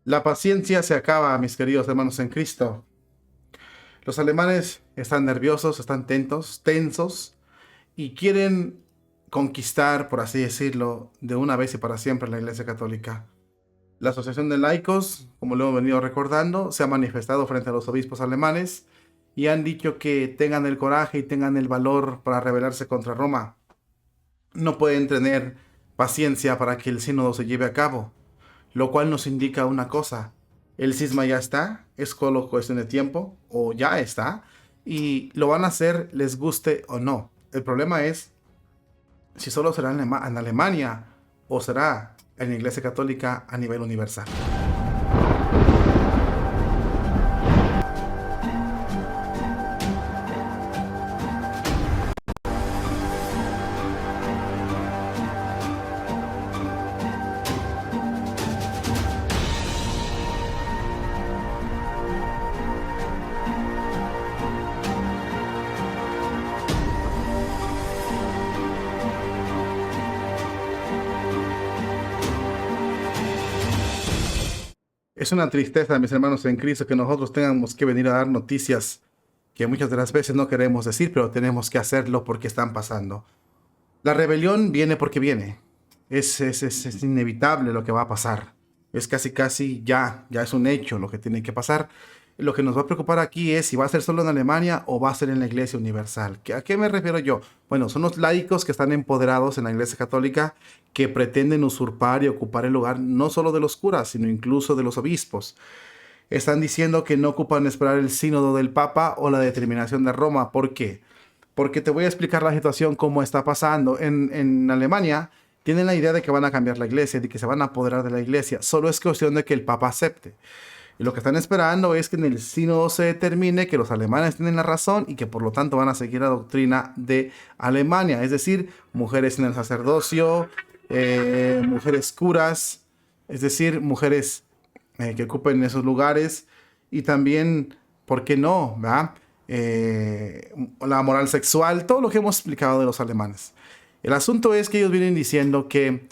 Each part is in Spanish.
La paciencia se acaba, mis queridos hermanos en Cristo. Los alemanes están nerviosos, están tensos y quieren conquistar, por así decirlo, de una vez y para siempre la Iglesia Católica. La Asociación de Laicos, como lo hemos venido recordando, se ha manifestado frente a los obispos alemanes y han dicho que tengan el coraje y tengan el valor para rebelarse contra Roma. No pueden tener paciencia para que el sínodo se lleve a cabo, lo cual nos indica una cosa: el cisma ya está, es solo cuestión de tiempo, o ya está, y lo van a hacer les guste o no. El problema es si solo será en Alemania o será en la Iglesia Católica a nivel universal. Es una tristeza, mis hermanos en Cristo, que nosotros tengamos que venir a dar noticias que muchas de las veces no queremos decir, pero tenemos que hacerlo porque están pasando. La rebelión viene porque viene. Es inevitable lo que va a pasar. Es casi ya es un hecho lo que tiene que pasar. Lo que nos va a preocupar aquí es si va a ser solo en Alemania o va a ser en la Iglesia Universal. ¿A qué me refiero yo? Bueno, son los laicos que están empoderados en la Iglesia Católica, que pretenden usurpar y ocupar el lugar no solo de los curas, sino incluso de los obispos. Están diciendo que no ocupan esperar el sínodo del Papa o la determinación de Roma. ¿Por qué? Porque te voy a explicar la situación, cómo está pasando. En Alemania tienen la idea de que van a cambiar la iglesia, de que se van a apoderar de la iglesia. Solo es cuestión de que el Papa acepte. Y lo que están esperando es que en el sínodo se determine que los alemanes tienen la razón y que por lo tanto van a seguir la doctrina de Alemania. Es decir, mujeres en el sacerdocio, mujeres curas, es decir, mujeres que ocupen esos lugares. Y también, ¿por qué no? ¿Verdad? La moral sexual, todo lo que hemos explicado de los alemanes. El asunto es que ellos vienen diciendo que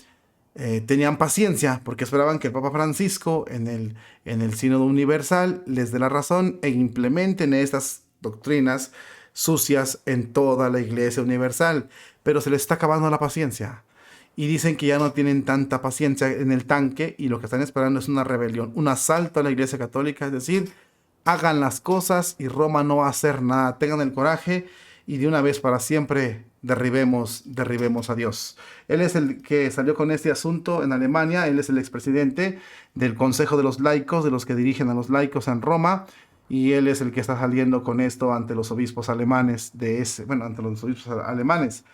tenían paciencia porque esperaban que el Papa Francisco en el Sínodo Universal les dé la razón e implementen estas doctrinas sucias en toda la Iglesia Universal. Pero se les está acabando la paciencia. Y dicen que ya no tienen tanta paciencia en el tanque y lo que están esperando es una rebelión, un asalto a la Iglesia Católica, es decir, hagan las cosas y Roma no va a hacer nada. Tengan el coraje y de una vez para siempre derribemos a Dios. Él es el que salió con este asunto en Alemania. Él es el expresidente del Consejo de los Laicos, de los que dirigen a los laicos en Roma. Y él es el que está saliendo con esto ante los obispos alemanes ante los obispos alemanes.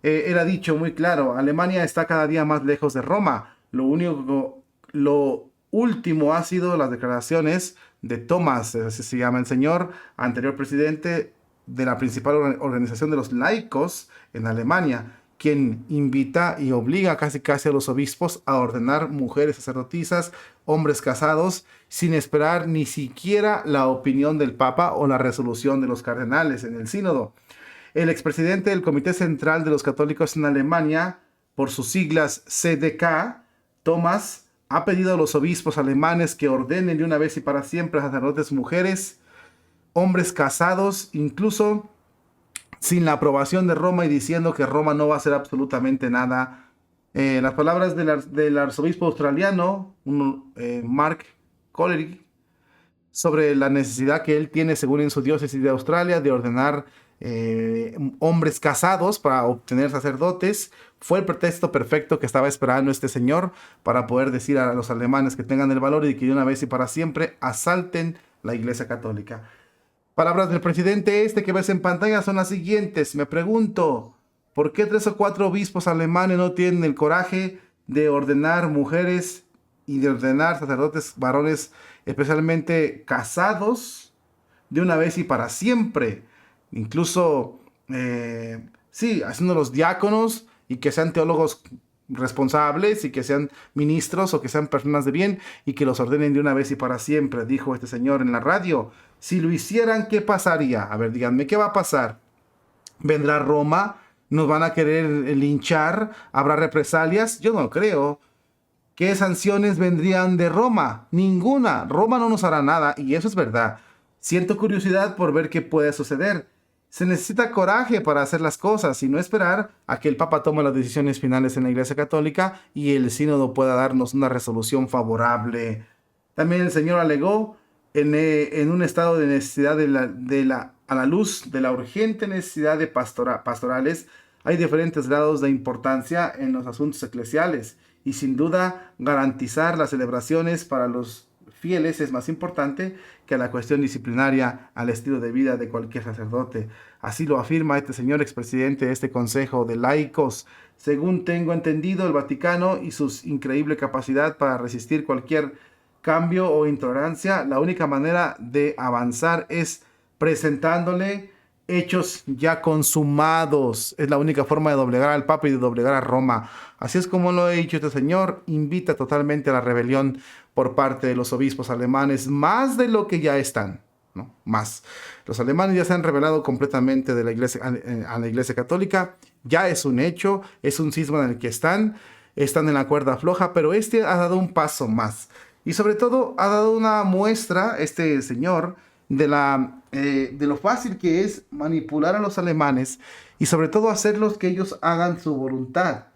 Él ha dicho muy claro: Alemania está cada día más lejos de Roma. Lo último ha sido las declaraciones de Thomas, así se llama el señor, anterior presidente de la principal organización de los laicos en Alemania, quien invita y obliga casi a los obispos a ordenar mujeres sacerdotisas, hombres casados, sin esperar ni siquiera la opinión del Papa o la resolución de los cardenales en el sínodo. El expresidente del Comité Central de los Católicos en Alemania, por sus siglas CDK, Thomas, ha pedido a los obispos alemanes que ordenen de una vez y para siempre a sacerdotes mujeres, hombres casados, incluso sin la aprobación de Roma, y diciendo que Roma no va a hacer absolutamente nada. Las palabras del arzobispo australiano, Mark Coleridge, sobre la necesidad que él tiene, según en su diócesis de Australia, de ordenar hombres casados para obtener sacerdotes, fue el pretexto perfecto que estaba esperando este señor para poder decir a los alemanes que tengan el valor y que de una vez y para siempre asalten la Iglesia Católica. Palabras del presidente que ves en pantalla son las siguientes. Me pregunto, ¿por qué 3 o 4 obispos alemanes no tienen el coraje de ordenar mujeres y de ordenar sacerdotes varones, especialmente casados, de una vez y para siempre? Incluso, sí, haciéndolos diáconos y que sean teólogos responsables y que sean ministros o que sean personas de bien y que los ordenen de una vez y para siempre, dijo este señor en la radio. Si lo hicieran, ¿qué pasaría? A ver, díganme, ¿qué va a pasar? ¿Vendrá Roma? ¿Nos van a querer linchar? ¿Habrá represalias? Yo no creo. ¿Qué sanciones vendrían de Roma? Ninguna. Roma no nos hará nada y eso es verdad. Siento curiosidad por ver qué puede suceder. Se necesita coraje para hacer las cosas y no esperar a que el Papa tome las decisiones finales en la Iglesia Católica y el sínodo pueda darnos una resolución favorable. También el Señor alegó en un estado de necesidad a la luz de la urgente necesidad de pastorales. Hay diferentes grados de importancia en los asuntos eclesiales y sin duda garantizar las celebraciones para los fieles es más importante que la cuestión disciplinaria al estilo de vida de cualquier sacerdote. Así lo afirma este señor expresidente de este Consejo de Laicos. Según tengo entendido, el Vaticano y su increíble capacidad para resistir cualquier cambio o intolerancia, la única manera de avanzar es presentándole hechos ya consumados. Es la única forma de doblegar al Papa y de doblegar a Roma. Así es como lo he dicho este señor. Invita totalmente a la rebelión por parte de los obispos alemanes, más de lo que ya están, ¿no? Más. Los alemanes ya se han rebelado completamente de la iglesia, a la Iglesia Católica. Ya es un hecho, es un cisma en el que están en la cuerda floja, pero este ha dado un paso más. Y sobre todo ha dado una muestra, este señor, de lo fácil que es manipular a los alemanes y sobre todo hacerlos que ellos hagan su voluntad.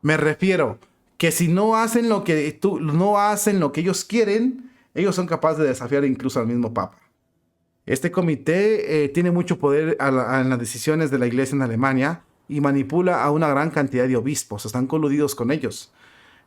Me refiero que si no hacen lo que no hacen lo que ellos quieren, ellos son capaces de desafiar incluso al mismo Papa. Este comité tiene mucho poder en las decisiones de la Iglesia en Alemania y manipula a una gran cantidad de obispos. Están coludidos con ellos.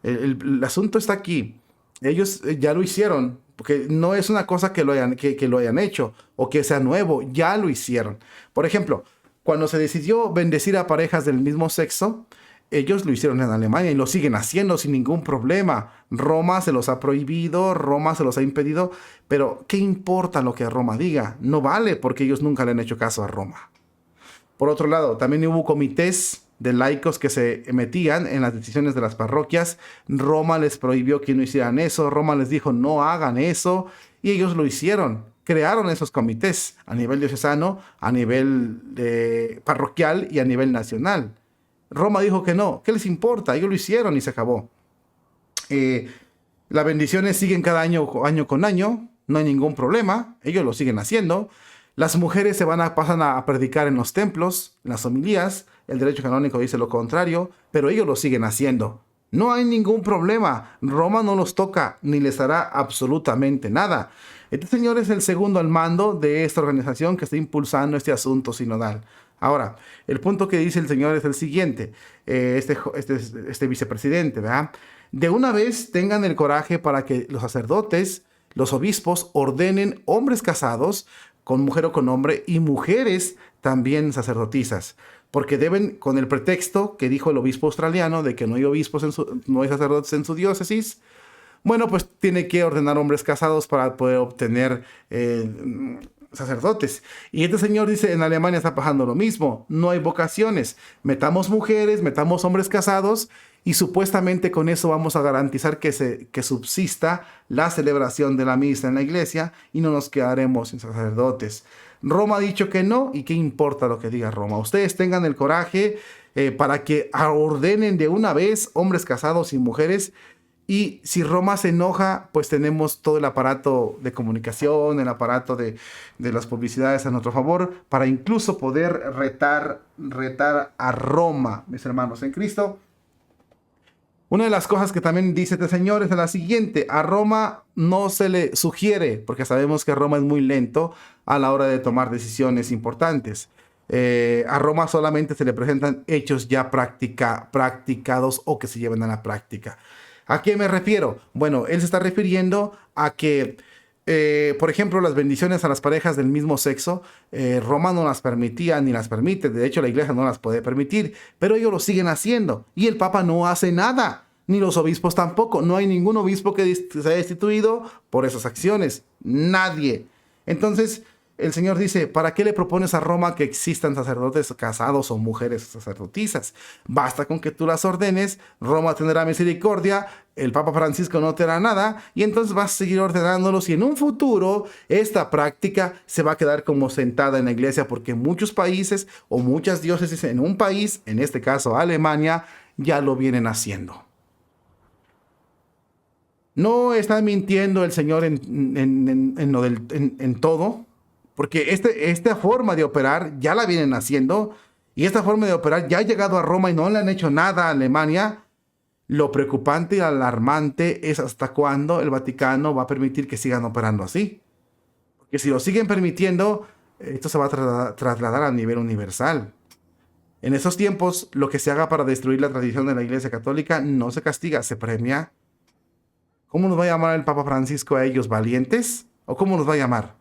El asunto está aquí. Ellos ya lo hicieron, porque no es una cosa que lo hayan hecho o que sea nuevo, ya lo hicieron. Por ejemplo, cuando se decidió bendecir a parejas del mismo sexo, ellos lo hicieron en Alemania y lo siguen haciendo sin ningún problema. Roma se los ha prohibido, Roma se los ha impedido, pero ¿qué importa lo que Roma diga? No vale porque ellos nunca le han hecho caso a Roma. Por otro lado, también hubo comités de laicos que se metían en las decisiones de las parroquias. Roma les prohibió que no hicieran eso. Roma les dijo no hagan eso y ellos lo hicieron. Crearon esos comités a nivel diocesano, a nivel parroquial y a nivel nacional. Roma dijo que no. ¿Qué les importa? Ellos lo hicieron y se acabó. Las bendiciones siguen cada año con año. No hay ningún problema. Ellos lo siguen haciendo. Las mujeres pasan a predicar en los templos, en las homilías. El derecho canónico dice lo contrario, pero ellos lo siguen haciendo. No hay ningún problema. Roma no los toca ni les hará absolutamente nada. Este señor es el segundo al mando de esta organización que está impulsando este asunto sinodal. Ahora, el punto que dice el señor es el siguiente. Este vicepresidente, ¿verdad? De una vez tengan el coraje para que los sacerdotes, los obispos, ordenen hombres casados con mujer o con hombre y mujeres también sacerdotisas. Porque deben, con el pretexto que dijo el obispo australiano de que no hay sacerdotes en su diócesis, bueno, pues tiene que ordenar hombres casados para poder obtener sacerdotes. Y este señor dice, en Alemania está pasando lo mismo, no hay vocaciones, metamos mujeres, metamos hombres casados y supuestamente con eso vamos a garantizar que subsista la celebración de la misa en la iglesia y no nos quedaremos sin sacerdotes. Roma ha dicho que no, y qué importa lo que diga Roma. Ustedes tengan el coraje para que ordenen de una vez hombres casados y mujeres. Y si Roma se enoja, pues tenemos todo el aparato de comunicación, el aparato de las publicidades a nuestro favor, para incluso poder retar a Roma, mis hermanos en Cristo. Una de las cosas que también dice este señor es la siguiente: a Roma no se le sugiere, porque sabemos que Roma es muy lento a la hora de tomar decisiones importantes. A Roma solamente se le presentan hechos ya practicados o que se llevan a la práctica. ¿A qué me refiero? Bueno, él se está refiriendo a que, por ejemplo, las bendiciones a las parejas del mismo sexo, Roma no las permitía ni las permite. De hecho, la iglesia no las puede permitir, pero ellos lo siguen haciendo. Y el Papa no hace nada, ni los obispos tampoco. No hay ningún obispo que se haya destituido por esas acciones. Nadie. Entonces, el Señor dice, ¿para qué le propones a Roma que existan sacerdotes casados o mujeres sacerdotisas? Basta con que tú las ordenes, Roma tendrá misericordia, el Papa Francisco no te hará nada, y entonces vas a seguir ordenándolos, y en un futuro esta práctica se va a quedar como sentada en la iglesia, porque muchos países o muchas diócesis en un país, en este caso Alemania, ya lo vienen haciendo. No está mintiendo el Señor en todo, porque esta forma de operar ya la vienen haciendo, y esta forma de operar ya ha llegado a Roma y no le han hecho nada a Alemania. Lo preocupante y alarmante es hasta cuándo el Vaticano va a permitir que sigan operando así. Porque si lo siguen permitiendo, esto se va a trasladar a nivel universal. En esos tiempos, lo que se haga para destruir la tradición de la Iglesia Católica no se castiga, se premia. ¿Cómo nos va a llamar el Papa Francisco a ellos? ¿Valientes? ¿O cómo nos va a llamar?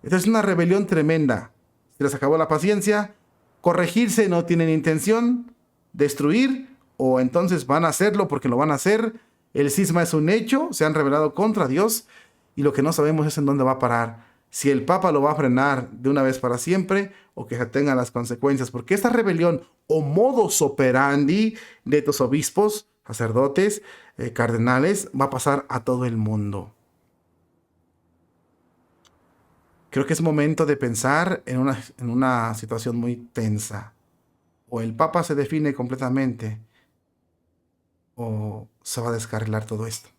Esta es una rebelión tremenda. Se les acabó la paciencia. Corregirse no tienen intención. Destruir, o entonces van a hacerlo porque lo van a hacer. El cisma es un hecho. Se han rebelado contra Dios. Y lo que no sabemos es en dónde va a parar. Si el Papa lo va a frenar de una vez para siempre o que se tengan las consecuencias. Porque esta rebelión o modus operandi de estos obispos, sacerdotes, cardenales, va a pasar a todo el mundo. Creo que es momento de pensar en una situación muy tensa. O el Papa se define completamente o se va a descarrilar todo esto.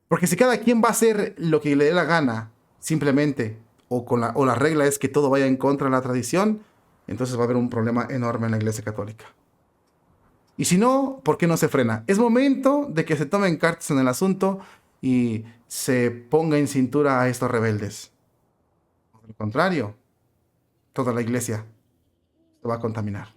Porque si cada quien va a hacer lo que le dé la gana, simplemente, o la regla es que todo vaya en contra de la tradición, entonces va a haber un problema enorme en la Iglesia Católica. Y si no, ¿por qué no se frena? Es momento de que se tomen cartas en el asunto y se ponga en cintura a estos rebeldes. Al contrario, toda la Iglesia se va a contaminar.